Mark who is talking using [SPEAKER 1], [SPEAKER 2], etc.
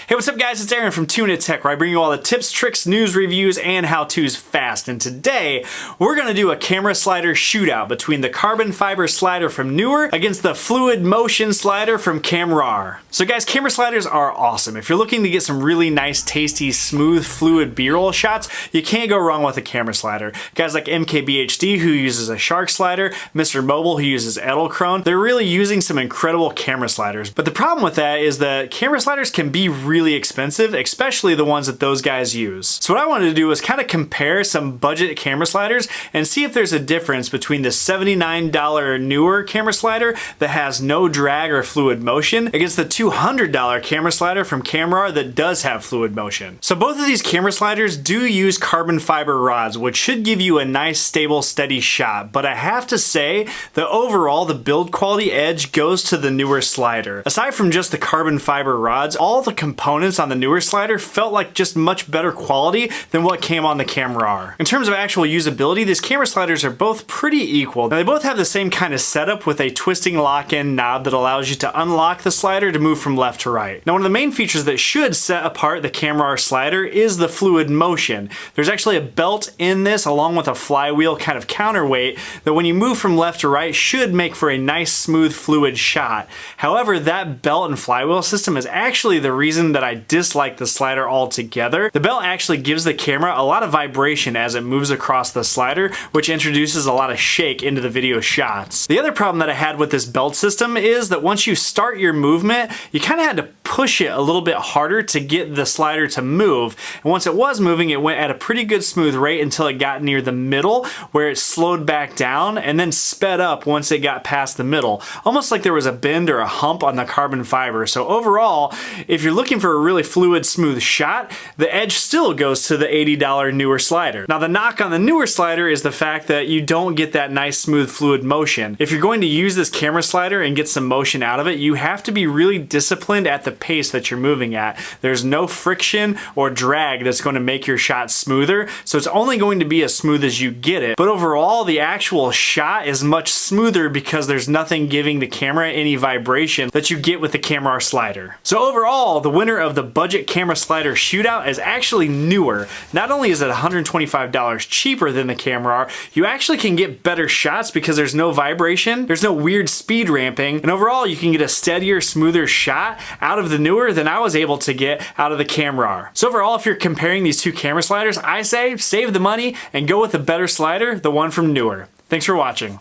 [SPEAKER 1] Hey, what's up guys? It's Aaron from Tune It Tech, where I bring you all the tips, tricks, news, reviews, and how-tos fast. And today, we're gonna do a camera slider shootout between the carbon fiber slider from Neewer against the fluid motion slider from Kamerar. So guys, camera sliders are awesome. If you're looking to get some really nice, tasty, smooth, fluid B-roll shots, you can't go wrong with a camera slider. Guys like MKBHD, who uses a shark slider, Mr. Mobile, who uses Edelkrone, they're really using some incredible camera sliders. But the problem with that is that camera sliders can be really expensive, especially the ones that those guys use. So what I wanted to do was kind of compare some budget camera sliders and see if there's a difference between the $79 Neewer camera slider that has no drag or fluid motion against the $200 camera slider from Kamerar that does have fluid motion. So both of these camera sliders do use carbon fiber rods, which should give you a nice, stable, steady shot. But I have to say that overall, the build quality edge goes to the Neewer slider. Aside from just the carbon fiber rods, all the components on the Neewer slider felt like just much better quality than what came on the Kamerar. In terms of actual usability, these camera sliders are both pretty equal. Now, they both have the same kind of setup with a twisting lock-in knob that allows you to unlock the slider to move from left to right. Now, one of the main features that should set apart the Kamerar slider is the fluid motion. There's actually a belt in this along with a flywheel kind of counterweight that when you move from left to right should make for a nice smooth fluid shot. However, that belt and flywheel system is actually the reason that I dislike the slider altogether. The belt actually gives the camera a lot of vibration as it moves across the slider, which introduces a lot of shake into the video shots. The other problem that I had with this belt system is that once you start your movement, you kind of had to push it a little bit harder to get the slider to move. And once it was moving, it went at a pretty good smooth rate until it got near the middle, where it slowed back down and then sped up once it got past the middle. Almost like there was a bend or a hump on the carbon fiber. So overall, if you're looking for a really fluid, smooth shot, the edge still goes to the $80 Neewer slider. Now, the knock on the Neewer slider is the fact that you don't get that nice, smooth, fluid motion. If you're going to use this camera slider and get some motion out of it, you have to be really disciplined at the pace that you're moving at. There's no friction or drag that's going to make your shot smoother, so it's only going to be as smooth as you get it. But overall, the actual shot is much smoother because there's nothing giving the camera any vibration that you get with the Kamerar slider. So overall, the winner of the budget camera slider shootout is actually Neewer. Not only is it $125 cheaper than the Kamerar, you actually can get better shots because there's no vibration, there's no weird speed ramping, and overall you can get a steadier, smoother shot out of the Neewer than I was able to get out of the Kamerar. So overall, if you're comparing these two camera sliders, I say save the money and go with the better slider, the one from Neewer. Thanks for watching.